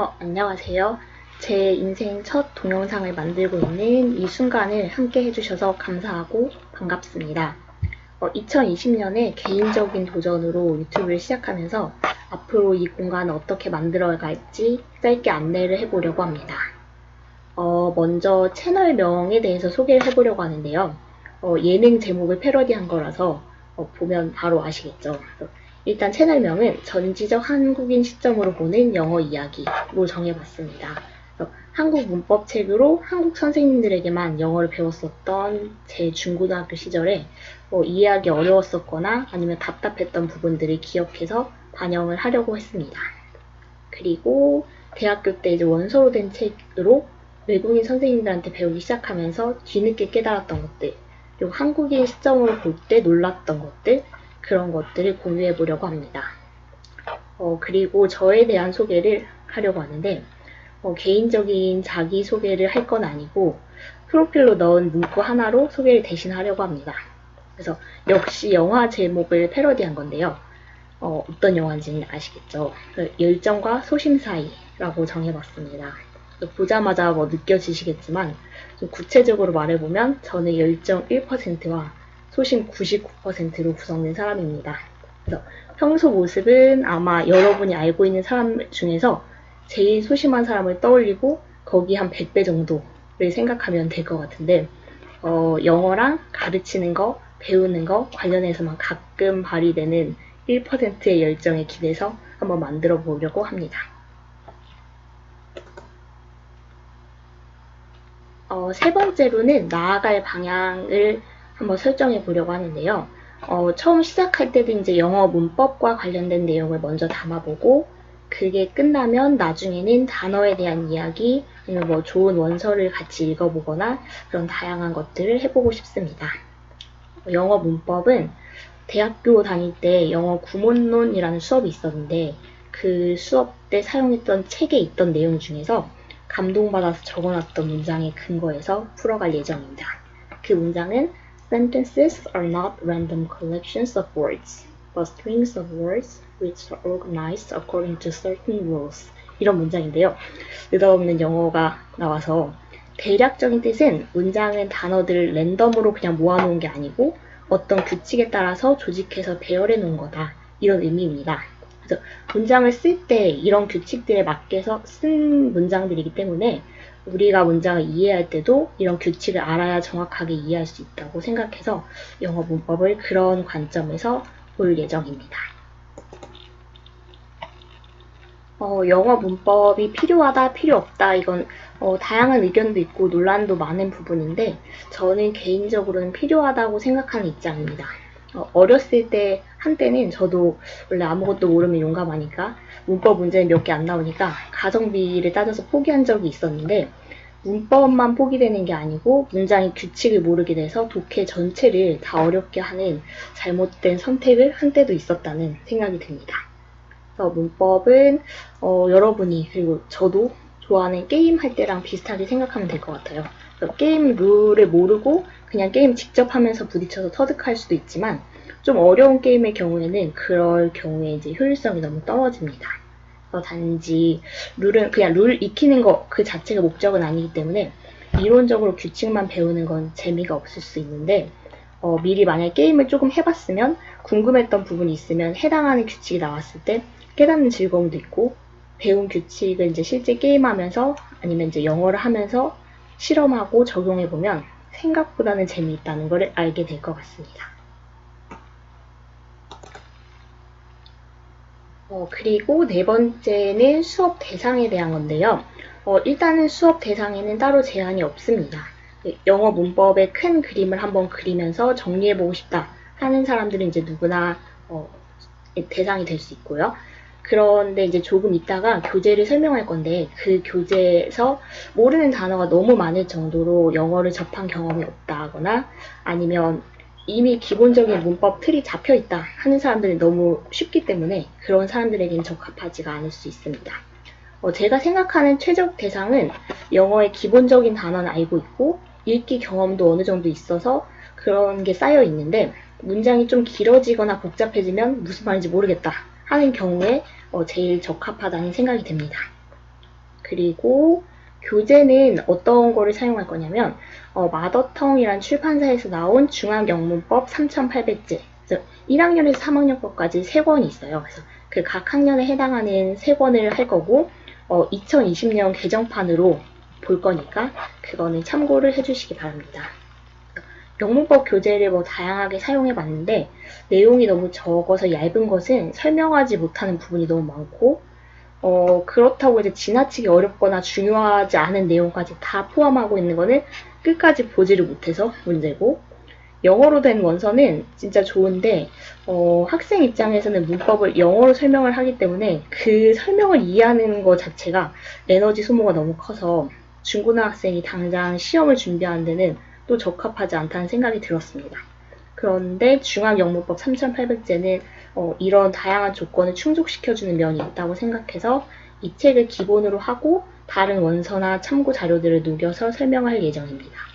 안녕하세요. 제 인생 첫 동영상을 만들고 있는 이 순간을 함께 해주셔서 감사하고 반갑습니다. 2020년에 개인적인 도전으로 유튜브를 시작하면서 앞으로 이 공간을 어떻게 만들어갈지 짧게 안내를 해보려고 합니다. 먼저 채널명에 대해서 소개를 해보려고 하는데요. 예능 제목을 패러디한 거라서 보면 바로 아시겠죠. 일단 채널명은 전지적 한국인 시점으로 보는 영어 이야기로 정해봤습니다. 한국 문법 책으로 한국 선생님들에게만 영어를 배웠었던 제 중고등학교 시절에 이해하기 어려웠었거나 아니면 답답했던 부분들을 기억해서 반영을 하려고 했습니다. 그리고 대학교 때 이제 원서로 된 책으로 외국인 선생님들한테 배우기 시작하면서 뒤늦게 깨달았던 것들, 그리고 한국인 시점으로 볼 때 놀랐던 것들, 그런 것들을 공유해 보려고 합니다. 그리고 저에 대한 소개를 하려고 하는데 개인적인 자기소개를 할 건 아니고 프로필로 넣은 문구 하나로 소개를 대신 하려고 합니다. 그래서 역시 영화 제목을 패러디한 건데요. 어떤 영화인지는 아시겠죠? 열정과 소심 사이라고 정해봤습니다. 보자마자 느껴지시겠지만 좀 구체적으로 말해보면 저는 열정 1%와 소심 99%로 구성된 사람입니다. 그래서 평소 모습은 아마 여러분이 알고 있는 사람 중에서 제일 소심한 사람을 떠올리고 거기 한 100배 정도를 생각하면 될 것 같은데 영어랑 가르치는 거, 배우는 거 관련해서만 가끔 발휘되는 1%의 열정에 기대서 한번 만들어 보려고 합니다. 세 번째로는 나아갈 방향을 한번 설정해 보려고 하는데요. 처음 시작할 때도 이제 영어 문법과 관련된 내용을 먼저 담아보고 그게 끝나면 나중에는 단어에 대한 이야기 아니면 좋은 원서를 같이 읽어보거나 그런 다양한 것들을 해보고 싶습니다. 영어 문법은 대학교 다닐 때 영어 구문론이라는 수업이 있었는데 그 수업 때 사용했던 책에 있던 내용 중에서 감동받아서 적어놨던 문장에 근거해서 풀어갈 예정입니다. 그 문장은 Sentences are not random collections of words, but strings of words which are organized according to certain rules. 이런 문장인데요. 느닷없는 영어가 나와서 대략적인 뜻은 문장은 단어들을 랜덤으로 그냥 모아놓은 게 아니고 어떤 규칙에 따라서 조직해서 배열해 놓은 거다. 이런 의미입니다. 그래서 문장을 쓸 때 이런 규칙들에 맞게서 쓴 문장들이기 때문에 우리가 문장을 이해할 때도 이런 규칙을 알아야 정확하게 이해할 수 있다고 생각해서 영어 문법을 그런 관점에서 볼 예정입니다. 영어 문법이 필요하다, 필요 없다, 이건 다양한 의견도 있고 논란도 많은 부분인데 저는 개인적으로는 필요하다고 생각하는 입장입니다. 어렸을 때 한때는 저도 원래 아무것도 모르면 용감하니까 문법 문제는 몇 개 안 나오니까 가성비를 따져서 포기한 적이 있었는데 문법만 포기되는 게 아니고 문장의 규칙을 모르게 돼서 독해 전체를 다 어렵게 하는 잘못된 선택을 한 때도 있었다는 생각이 듭니다. 그래서 문법은 여러분이 그리고 저도 좋아하는 게임 할 때랑 비슷하게 생각하면 될 것 같아요. 게임 룰을 모르고 그냥 게임 직접 하면서 부딪혀서 터득할 수도 있지만 좀 어려운 게임의 경우에는 그럴 경우에 이제 효율성이 너무 떨어집니다. 단지 룰은 그냥 룰 익히는 거 그 자체가 목적은 아니기 때문에 이론적으로 규칙만 배우는 건 재미가 없을 수 있는데 미리 만약 게임을 조금 해봤으면 궁금했던 부분이 있으면 해당하는 규칙이 나왔을 때 깨닫는 즐거움도 있고 배운 규칙을 이제 실제 게임하면서 아니면 이제 영어를 하면서 실험하고 적용해보면 생각보다는 재미있다는 걸 알게 될 것 같습니다. 그리고 네 번째는 수업 대상에 대한 건데요. 일단은 수업 대상에는 따로 제한이 없습니다. 영어 문법의 큰 그림을 한번 그리면서 정리해보고 싶다 하는 사람들은 이제 누구나 대상이 될 수 있고요. 그런데 이제 조금 있다가 교재를 설명할 건데 그 교재에서 모르는 단어가 너무 많을 정도로 영어를 접한 경험이 없다거나 아니면 이미 기본적인 문법 틀이 잡혀 있다 하는 사람들은 너무 쉽기 때문에 그런 사람들에게는 적합하지가 않을 수 있습니다. 제가 생각하는 최적 대상은 영어의 기본적인 단어는 알고 있고 읽기 경험도 어느 정도 있어서 그런 게 쌓여 있는데 문장이 좀 길어지거나 복잡해지면 무슨 말인지 모르겠다 하는 경우에 제일 적합하다는 생각이 듭니다. 그리고 교재는 어떤 거를 사용할 거냐면 마더텅이란 출판사에서 나온 중학영문법 3800제, 그래서 1학년에서 3학년 것까지 3권이 있어요. 그래서 그 각 학년에 해당하는 3권을 할 거고 2020년 개정판으로 볼 거니까 그거는 참고를 해주시기 바랍니다. 영문법 교재를 다양하게 사용해 봤는데 내용이 너무 적어서 얇은 것은 설명하지 못하는 부분이 너무 많고 그렇다고 이제 지나치게 어렵거나 중요하지 않은 내용까지 다 포함하고 있는 거는 끝까지 보지를 못해서 문제고, 영어로 된 원서는 진짜 좋은데 학생 입장에서는 문법을 영어로 설명을 하기 때문에 그 설명을 이해하는 것 자체가 에너지 소모가 너무 커서 중고등학생이 당장 시험을 준비하는 데는 또 적합하지 않다는 생각이 들었습니다. 그런데 중학영문법 3800제는 이런 다양한 조건을 충족시켜주는 면이 있다고 생각해서 이 책을 기본으로 하고 다른 원서나 참고 자료들을 녹여서 설명할 예정입니다.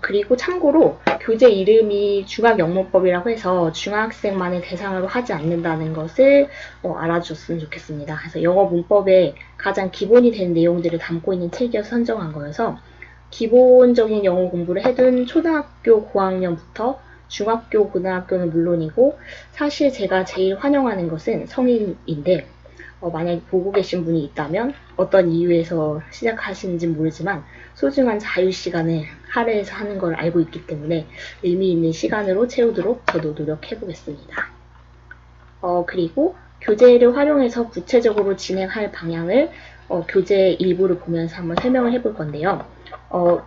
그리고 참고로 교재 이름이 중학영문법이라고 해서 중학생만을 대상으로 하지 않는다는 것을 알아주셨으면 좋겠습니다. 그래서 영어 문법의 가장 기본이 된 내용들을 담고 있는 책이어서 선정한 거여서 기본적인 영어 공부를 해둔 초등학교 고학년부터 중학교, 고등학교는 물론이고 사실 제가 제일 환영하는 것은 성인인데 만약에 보고 계신 분이 있다면 어떤 이유에서 시작하시는지는 모르지만 소중한 자유시간을 할애해서 하는 걸 알고 있기 때문에 의미 있는 시간으로 채우도록 저도 노력해 보겠습니다. 그리고 교재를 활용해서 구체적으로 진행할 방향을 교재 일부를 보면서 한번 설명을 해볼 건데요.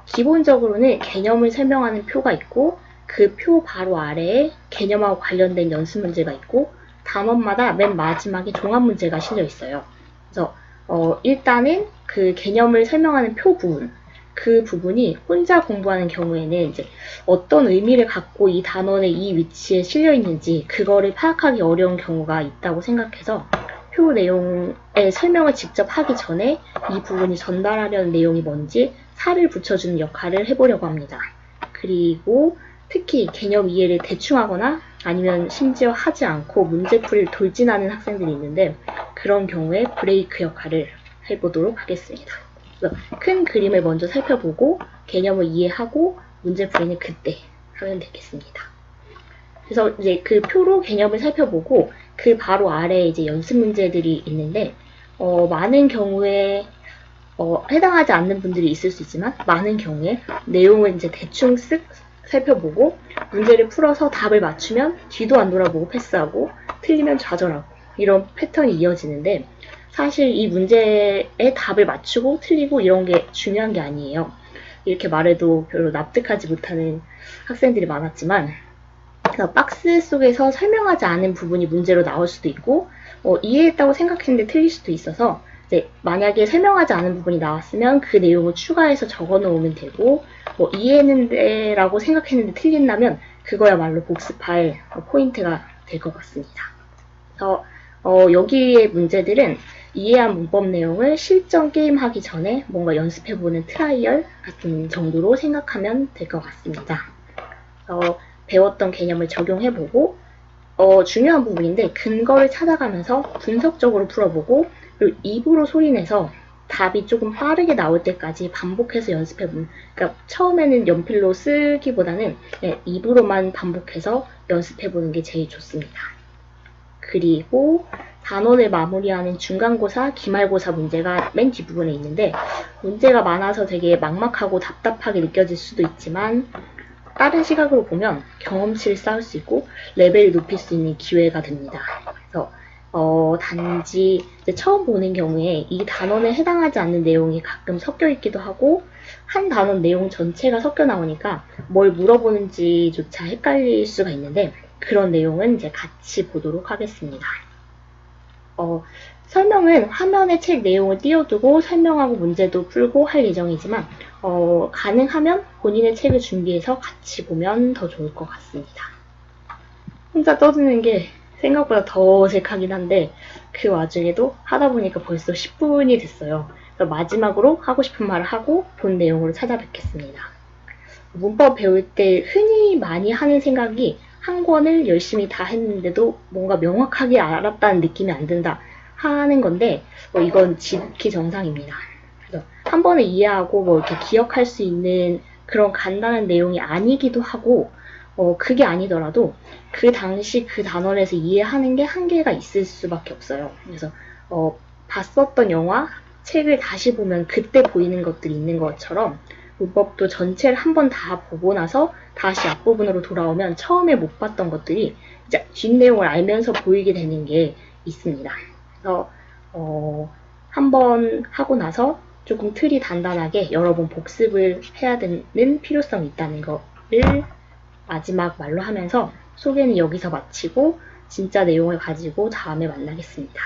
기본적으로는 개념을 설명하는 표가 있고 그 표 바로 아래에 개념하고 관련된 연습 문제가 있고 단원마다 맨 마지막에 종합 문제가 실려 있어요. 그래서 일단은 그 개념을 설명하는 표 부분, 그 부분이 혼자 공부하는 경우에는 이제 어떤 의미를 갖고 이 단원의 이 위치에 실려 있는지 그거를 파악하기 어려운 경우가 있다고 생각해서 표 내용의 설명을 직접 하기 전에 이 부분이 전달하려는 내용이 뭔지 살을 붙여주는 역할을 해보려고 합니다. 그리고 특히 개념 이해를 대충 하거나 아니면 심지어 하지 않고 문제풀이를 돌진하는 학생들이 있는데 그런 경우에 브레이크 역할을 해보도록 하겠습니다. 그래서 큰 그림을 먼저 살펴보고 개념을 이해하고 문제풀이는 그때 하면 되겠습니다. 그래서 이제 그 표로 개념을 살펴보고 그 바로 아래에 이제 연습 문제들이 있는데 많은 경우에 해당하지 않는 분들이 있을 수 있지만 많은 경우에 내용을 이제 대충 쓱 살펴보고 문제를 풀어서 답을 맞추면 뒤도 안 돌아보고 패스하고 틀리면 좌절하고 이런 패턴이 이어지는데 사실 이 문제의 답을 맞추고 틀리고 이런 게 중요한 게 아니에요. 이렇게 말해도 별로 납득하지 못하는 학생들이 많았지만 박스 속에서 설명하지 않은 부분이 문제로 나올 수도 있고 이해했다고 생각했는데 틀릴 수도 있어서 이제 만약에 설명하지 않은 부분이 나왔으면 그 내용을 추가해서 적어 놓으면 되고 이해했는데 라고 생각했는데 틀린다면 그거야말로 복습할 포인트가 될 것 같습니다. 그래서 여기의 문제들은 이해한 문법 내용을 실전 게임 하기 전에 뭔가 연습해보는 트라이얼 같은 정도로 생각하면 될 것 같습니다. 배웠던 개념을 적용해보고 중요한 부분인데 근거를 찾아가면서 분석적으로 풀어보고 그리고 입으로 소리내서 답이 조금 빠르게 나올 때까지 반복해서 연습해보는, 그러니까 처음에는 연필로 쓰기보다는 입으로만 반복해서 연습해보는 게 제일 좋습니다. 그리고 단원을 마무리하는 중간고사, 기말고사 문제가 맨 뒷부분에 있는데 문제가 많아서 되게 막막하고 답답하게 느껴질 수도 있지만 다른 시각으로 보면 경험치를 쌓을 수 있고 레벨을 높일 수 있는 기회가 됩니다. 그래서 단지 이제 처음 보는 경우에 이 단원에 해당하지 않는 내용이 가끔 섞여 있기도 하고 한 단원 내용 전체가 섞여 나오니까 뭘 물어보는지조차 헷갈릴 수가 있는데 그런 내용은 이제 같이 보도록 하겠습니다. 설명은 화면에 책 내용을 띄워두고 설명하고 문제도 풀고 할 예정이지만 가능하면 본인의 책을 준비해서 같이 보면 더 좋을 것 같습니다. 혼자 떠드는 게 생각보다 더 어색하긴 한데 그 와중에도 하다 보니까 벌써 10분이 됐어요. 그래서 마지막으로 하고 싶은 말을 하고 본 내용으로 찾아뵙겠습니다. 문법 배울 때 흔히 많이 하는 생각이 한 권을 열심히 다 했는데도 뭔가 명확하게 알았다는 느낌이 안 든다 하는 건데 이건 지극히 정상입니다. 그래서 한 번에 이해하고 이렇게 기억할 수 있는 그런 간단한 내용이 아니기도 하고 그게 아니더라도 그 당시 그 단원에서 이해하는 게 한계가 있을 수밖에 없어요. 그래서 봤었던 영화, 책을 다시 보면 그때 보이는 것들이 있는 것처럼 문법도 전체를 한 번 다 보고 나서 다시 앞부분으로 돌아오면 처음에 못 봤던 것들이 이제 뒷내용을 알면서 보이게 되는 게 있습니다. 그래서 한 번 하고 나서 조금 틀이 단단하게 여러 번 복습을 해야 되는 필요성이 있다는 거를 마지막 말로 하면서 소개는 여기서 마치고 진짜 내용을 가지고 다음에 만나겠습니다.